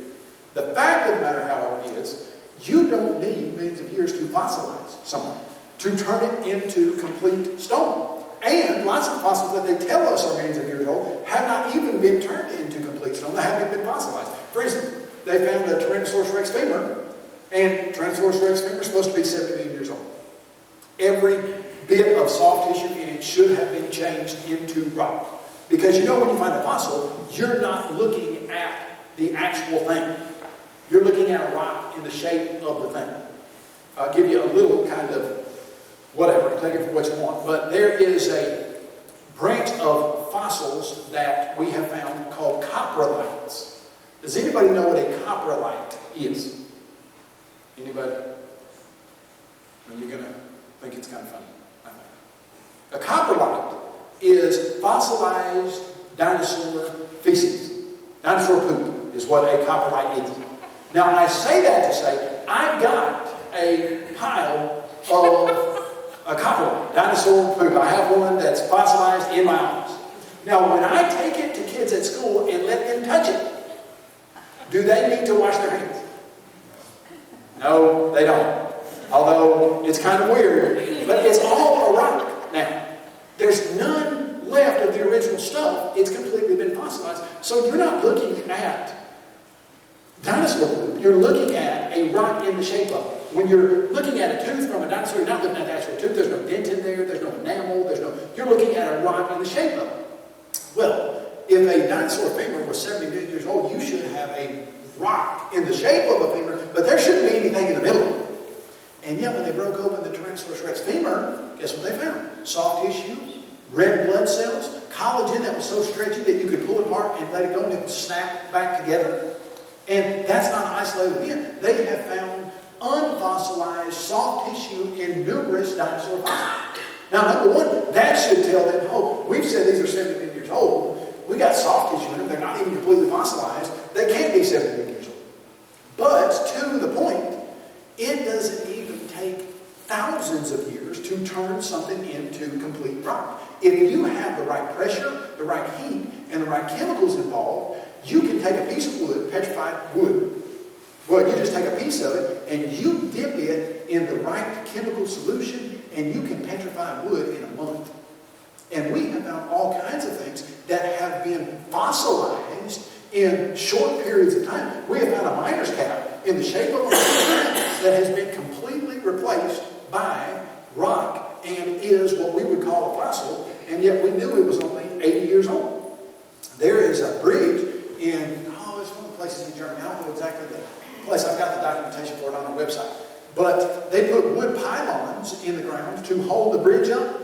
The fact of the matter, however, is you don't need millions of years to fossilize something, to turn it into complete stone. And lots of fossils that they tell us are millions of years old have not even been turned into complete stone. They haven't even been fossilized. For instance, they found the Tyrannosaurus rex femur, and Tyrannosaurus rex femur is supposed to be 70 million years old. Every bit of soft tissue in it should have been changed into rock. Because you know when you find a fossil, you're not looking at the actual thing. You're looking at a rock in the shape of the thing. I'll give you a little kind of whatever, take it for what you want. But there is a branch of fossils that we have found called coprolites. Does anybody know what a coprolite is? Anybody? Well, you're going to think it's kind of funny, I think. A coprolite is fossilized dinosaur feces. Dinosaur poop is what a coprolite is. Now, I say that to say, I've got a pile of a coprolite, dinosaur poop. I have one that's fossilized in my office. Now, when I take it to kids at school and let them touch it, do they need to wash their hands? No, they don't. Although it's kind of weird, but it's all a rock now. There's none left of the original stuff. It's completely been fossilized. So you're not looking at dinosaur poop. You're looking at a rock in the shape of it. When you're looking at a tooth from a dinosaur, you're not looking at the actual tooth. There's no dent in there. There's no enamel. You're looking at a rock in the shape of it. Well, if a dinosaur femur was 70 million years old, you should have a rock in the shape of a femur, but there shouldn't be anything in the middle. And yet, when they broke open the Tyrannosaurus rex femur, guess what they found? Soft tissue, red blood cells, collagen that was so stretchy that you could pull it apart and let it go and it would snap back together. And that's not an isolated event. They have found unfossilized soft tissue in numerous dinosaur fossils. Now, number one, that should tell them, oh, we've said these are 70 million years old. We got soft tissue in them. They're not even completely fossilized. They can't be 70 million years old. But to the point, it doesn't even take thousands of years to turn something into complete rock. If you have the right pressure, the right heat, and the right chemicals involved, you can take a piece of wood, petrified wood. Well, you just take a piece of it and you dip it in the right chemical solution and you can petrify wood in a month. And we have found all kinds of things that have been fossilized in short periods of time. We have found a miner's cap in the shape of a that has been completely replaced by rock and is what we would call a fossil, and yet we knew it was only 80 years old. There is a bridge in, it's one of the places in Germany. I don't know exactly the place. I've got the documentation for it on the website. But they put wood pylons in the ground to hold the bridge up.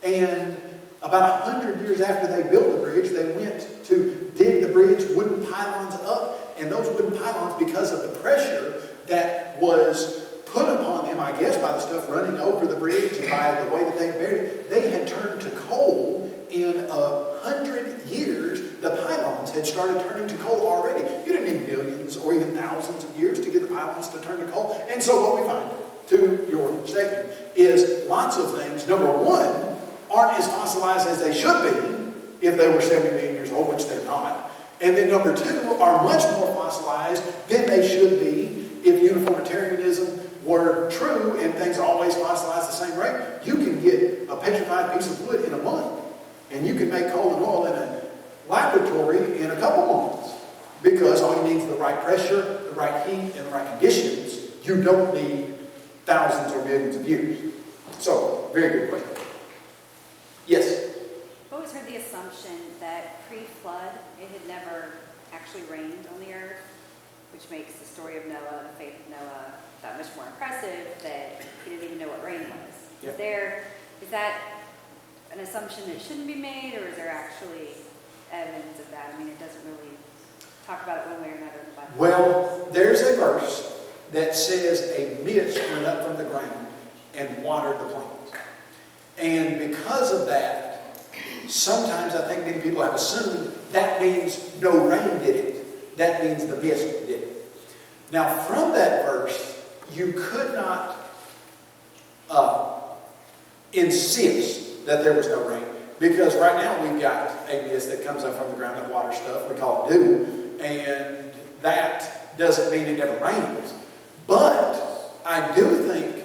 And about 100 years after they built the bridge, they went to dig the bridge, wooden pylons up. And those wooden pylons, because of the pressure that was put upon them, I guess, by the stuff running over the bridge and by the way that they buried it, they had turned to coal. In 100 years, the pylons had started turning to coal already. You didn't need millions or even thousands of years to get the pylons to turn to coal. And so what we find, to your statement, is lots of things, number one, aren't as fossilized as they should be if they were 70 million years old, which they're not. And then number two, are much more fossilized than they should be if uniformitarianism were true and things always fossilized the same rate. You can get a petrified piece of wood in a month. And you can make coal and oil in a laboratory in a couple months. Because all you need is the right pressure, the right heat, and the right conditions. You don't need thousands or millions of years. So, very good question. Yes? I've always heard the assumption that pre-flood, it had never actually rained on the earth, which makes the story of Noah, the faith of Noah, that much more impressive, that he didn't even know what rain was. Yeah. Is that an assumption that shouldn't be made, or is there actually evidence of that? I mean, it doesn't really talk about it one way or another in the Bible. Well, there's a verse that says a mist went up from the ground and watered the plants. And because of that, sometimes I think many people have assumed that means no rain did it. That means the mist did it. Now, from that verse, you could not insist that there was no rain. Because right now we've got a mist that comes up from the ground that waters stuff. We call it dew. And that doesn't mean it never rains. But I do think,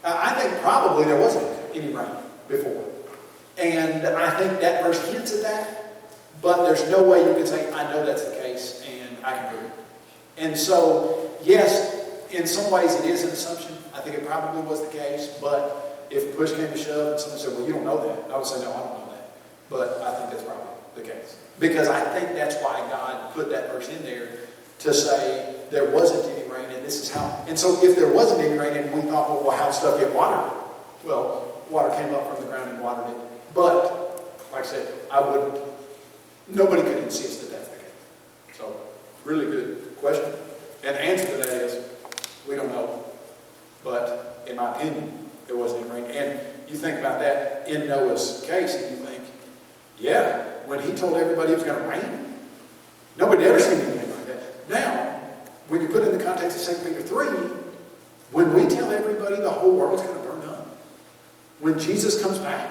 I think probably there wasn't any rain before. And I think that verse hints at that, but there's no way you can say, I know that's the case, and I can prove it. And so, yes, in some ways it is an assumption. I think it probably was the case, but if push came to shove and someone said, well, you don't know that, I would say, no, I don't know that. But I think that's probably the case. Because I think that's why God put that verse in there to say there wasn't any rain, and this is how. And so if there wasn't any rain, and we thought, well, how'd stuff get watered? Well, water came up from the ground and watered it. But, like I said, nobody could insist that that's the case. So, really good question. And the answer to that is, we don't know. But, in my opinion, there wasn't any rain. And you think about that in Noah's case, and you think, yeah, when he told everybody it was going to rain, nobody had ever seen anything like that. Now, when you put it in the context of 2 Peter 3, when we tell everybody the whole world's going to burn up, when Jesus comes back,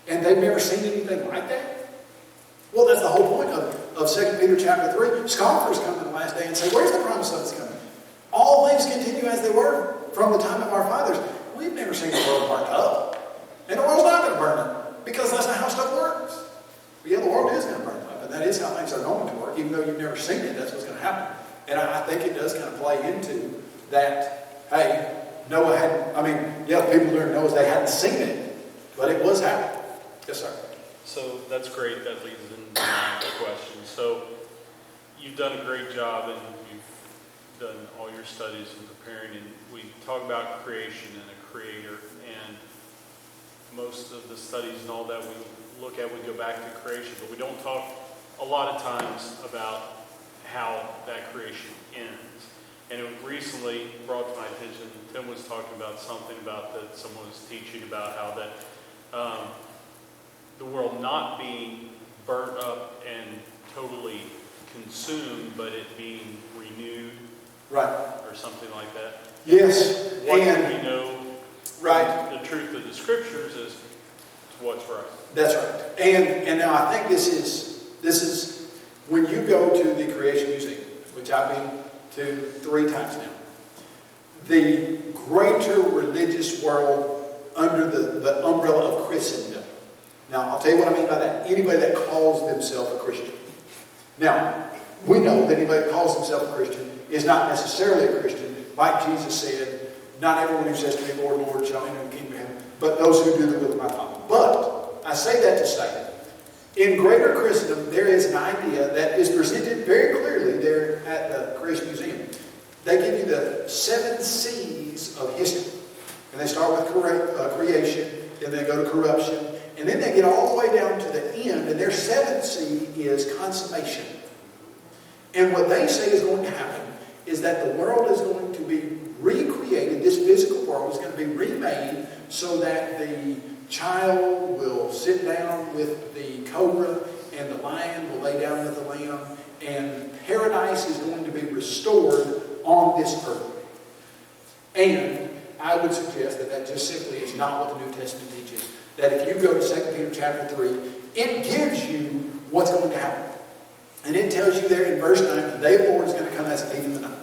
and they've never seen anything like that, well, that's the whole point of 2 Peter chapter 3. Scoffers come in the last day and say, where's the promise of it's coming? All things continue as they were from the time of our fathers. We've never seen the world burn up. And the world's not going to burn up, because that's not how stuff works. But yeah, the world is going to burn up, and that is how things are going to work. Even though you've never seen it, that's what's going to happen. And I think it does kind of play into that, hey, Noah hadn't, people during Noah's day hadn't seen it, but it was happening. Yes, sir. So that's great. That leads into my question. So you've done a great job, and you've done all your studies and preparing, and we talk about creation and a creator, and most of the studies and all that we look at, we go back to creation, but we don't talk a lot of times about how that creation ends. And it recently brought to my attention, Tim was talking about something about that someone was teaching about how that the world not being burnt up and totally consumed, but it being renewed, right, or something like that. Yes, What and do we know? right, The truth of the scriptures is what's right. that's right. And now I think this is when you go to the Creation Museum, which I've been to 3 times now, the greater religious world under the umbrella of Christendom. Now, I'll tell you what I mean by that. Anybody that calls themselves a Christian. Now, we know that anybody that calls themselves a Christian is not necessarily a Christian. Like Jesus said, not everyone who says to me, Lord, Lord, shall enter the kingdom of heaven, but those who do the will of my Father. But I say that to say, in greater Christendom, there is an idea that is presented very clearly there at the Creation Museum. They give you the 7 C's of history. And they start with creation, then they go to corruption, and then they get all the way down to the end, and their 7th C is consummation. And what they say is going to happen is that the world is going to be recreated, this physical world is going to be remade so that the child will sit down with the cobra and the lion will lay down with the lamb, and paradise is going to be restored on this earth. And I would suggest that that just simply is not what the New Testament teaches. That if you go to 2 Peter chapter 3, it gives you what's going to happen. And it tells you there in verse 9, the day of the Lord is going to come as a thief in the night,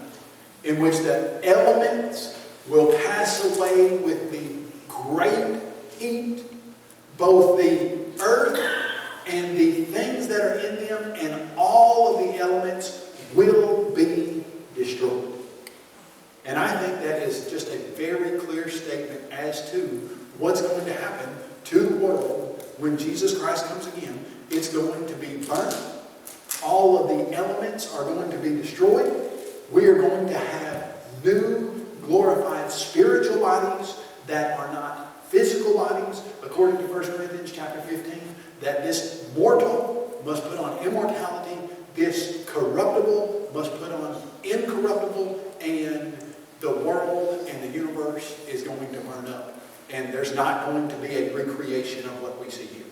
in which the elements will pass away with the great heat, both the earth and the things that are in them, and all of the elements will be destroyed. And I think that is just a very clear statement as to what's going to happen to the world when Jesus Christ comes again. It's going to be burnt. All of the elements are going to be destroyed. We are going to have new, glorified spiritual bodies that are not physical bodies, according to 1 Corinthians chapter 15, that this mortal must put on immortality, this corruptible must put on incorruptible, and the world and the universe is going to burn up. And there's not going to be a recreation of what we see here.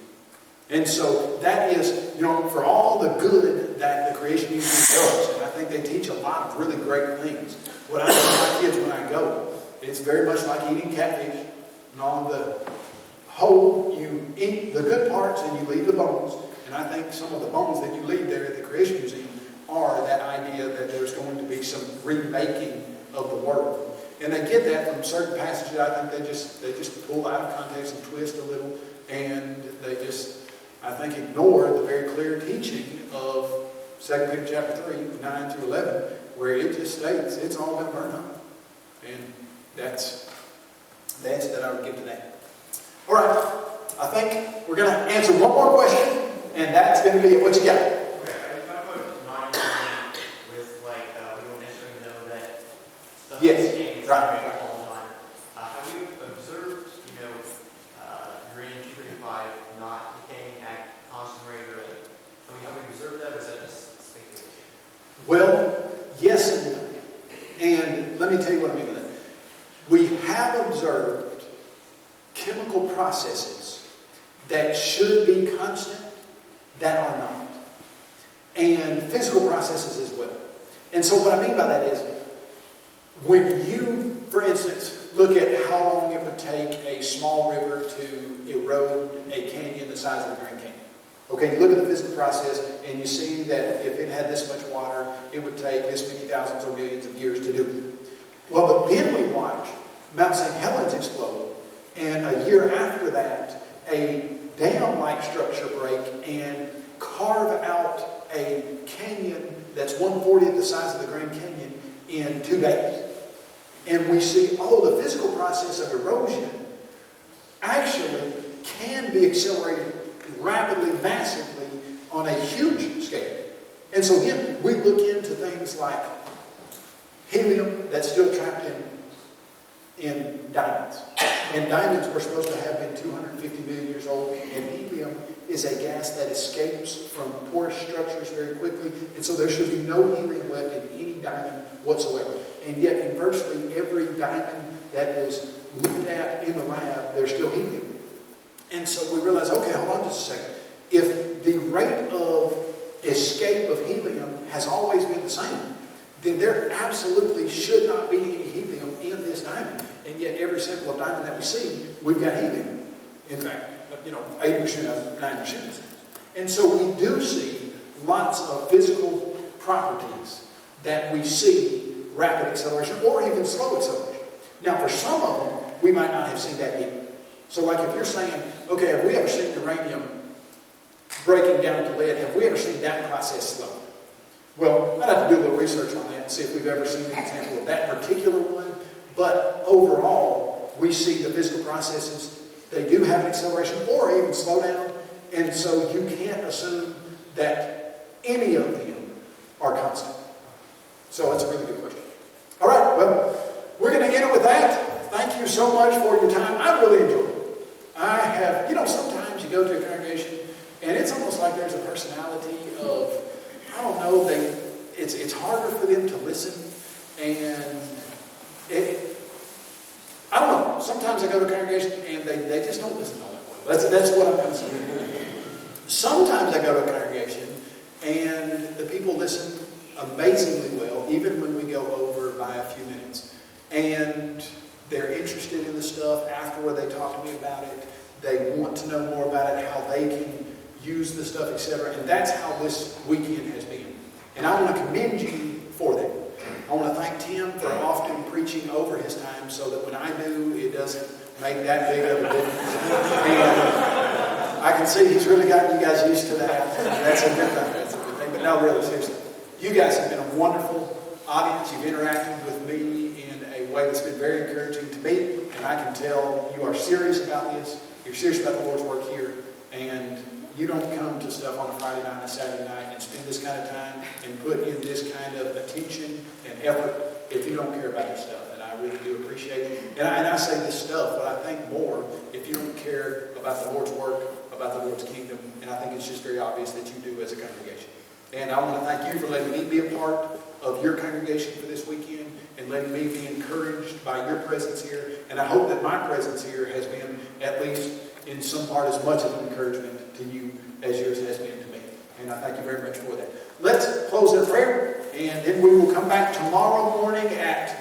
And so that is, for all the good that the Creation Museum does, and I think they teach a lot of really great things. What I tell my kids when I go, it's very much like eating catfish. And on the whole, you eat the good parts and you leave the bones. And I think some of the bones that you leave there at the Creation Museum are that idea that there's going to be some remaking of the Word. And they get that from certain passages. I think they just pull out of context and twist a little, and they just, I think, ignore the very clear teaching of 2 Peter chapter 3, 9 through 11, where it just states it's all been burned up. And that's the answer that I would give to that. All right, I think we're going to answer one more question, and that's going to be what you got. Okay, if I put mine with like, we don't necessarily know that stuff Yes, is changing right. all the time. Have you observed, uranium 235 not decaying at constant rate or, have we observed that, or is that just speculation? Well, yes and no. And let me tell you what I mean by that. We have observed chemical processes that should be constant that are not. And physical processes as well. And so what I mean by that is, when you, for instance, look at how long it would take a small river to erode a canyon the size of the Grand Canyon. Okay, you look at the physical process and you see that if it had this much water, it would take this many thousands or millions of years to do it. Well, but then we watch Mount St. Helens explode, and a year after that, a dam-like structure break and carve out a canyon that's 1/40th the size of the Grand Canyon in 2 days. And we see, the physical process of erosion actually can be accelerated rapidly, massively, on a huge scale. And so again, we look into things like helium that's still trapped in diamonds. And diamonds were supposed to have been 250 million years old, and helium is a gas that escapes from porous structures very quickly, and so there should be no helium left in any diamond whatsoever. And yet, inversely, every diamond that is looked at in the lab, there's still helium. And so we realize, okay, hold on just a second. If the rate of escape of helium has always been the same, then there absolutely should not be any helium in this diamond. And yet every sample of diamond that we see, we've got helium. In fact, 8% of 9%. And so we do see lots of physical properties that we see rapid acceleration or even slow acceleration. Now, for some of them, we might not have seen that either. So like if you're saying, okay, have we ever seen uranium breaking down to lead? Have we ever seen that process slow? Well, I'd have to do a little research on that and see if we've ever seen an example of that particular one. But overall, we see the physical processes, they do have an acceleration or even slow down. And so you can't assume that any of them are constant. So that's a really good question. All right, well, we're going to end it with that. Thank you so much for your time. I really enjoyed it. I have, sometimes you go to a congregation and it's almost like there's a personality of, I don't know, it's harder for them to listen, and I don't know. Sometimes I go to a congregation and they just don't listen all that well. That's what I'm going to say. Sometimes I go to a congregation and the people listen amazingly well, even when we go over by a few minutes. And they're interested in the stuff. Afterward, they talk to me about it. They want to know more about it, how they can use the stuff, etc. And that's how this weekend has been. And I want to commend you for that. I want to thank Tim for often preaching over his time so that when I do, it doesn't make that big of a difference. And I can see he's really gotten you guys used to that. That's a good thing. That's a good thing. But no, really, seriously. You guys have been a wonderful audience. You've interacted with me in a way that's been very encouraging to me. And I can tell you are serious about this. You're serious about the Lord's work here. And you don't come to stuff on a Friday night and a Saturday night and spend this kind of time and put in this kind of attention and effort if you don't care about this stuff. And I really do appreciate it. And I say this stuff, but I think more if you don't care about the Lord's work, about the Lord's kingdom. And I think it's just very obvious that you do as a congregation. And I want to thank you for letting me be a part of your congregation for this weekend and letting me be encouraged by your presence here. And I hope that my presence here has been, at least in some part, as much of an encouragement to you as yours has been to me. And I thank you very much for that. Let's close in prayer, and then we will come back tomorrow morning at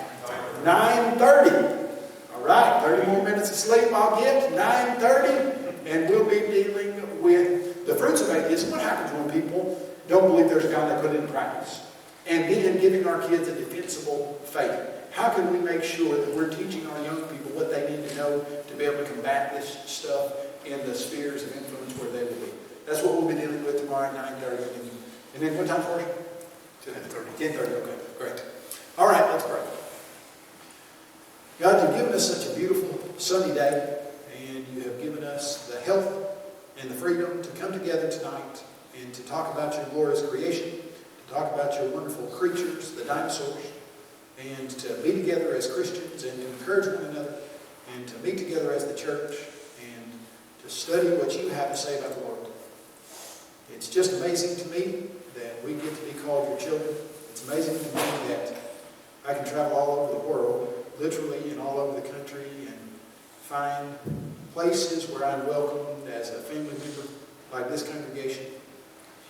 9:30. All right, 30 more minutes of sleep I'll get, 9:30, and we'll be dealing with the fruits of atheism. What happens when people don't believe there's a God that put it in practice. And then giving our kids a defensible faith. How can we make sure that we're teaching our young people what they need to know to be able to combat this stuff in the spheres of influence where they will be? That's what we'll be dealing with tomorrow at 9:30. And then what time's working? 10:30. 10:30, okay, great. All right, let's pray. God, you've given us such a beautiful sunny day, and you have given us the health and the freedom to come together tonight and to talk about your glorious creation, to talk about your wonderful creatures, the dinosaurs, and to be together as Christians and to encourage one another and to meet together as the church and to study what you have to say about the world. It's just amazing to me that we get to be called your children. It's amazing to me that I can travel all over the world, literally, and all over the country, and find places where I'm welcomed as a family member like this congregation.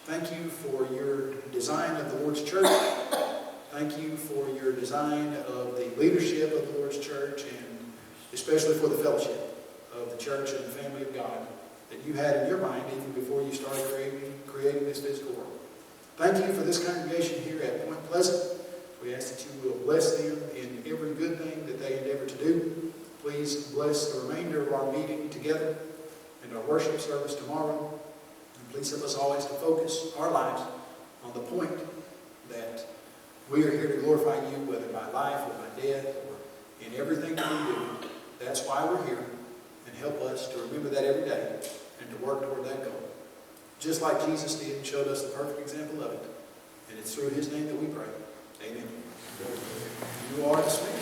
Thank you for your design of the Lord's church. Thank you for your design of the leadership of the Lord's church, and especially for the fellowship of the church and the family of God that you had in your mind even before you started creating this physical world. Thank you for this congregation here at Point Pleasant. We ask that you will bless them in every good thing that they endeavor to do. Please bless the remainder of our meeting together and our worship service tomorrow. And please help us always to focus our lives on the point that we are here to glorify you, whether by life or by death or in everything that we do. That's why we're here. And help us to remember that every day and to work toward that goal. Just like Jesus did and showed us the perfect example of it. And it's through his name that we pray. Amen. You are dismissed.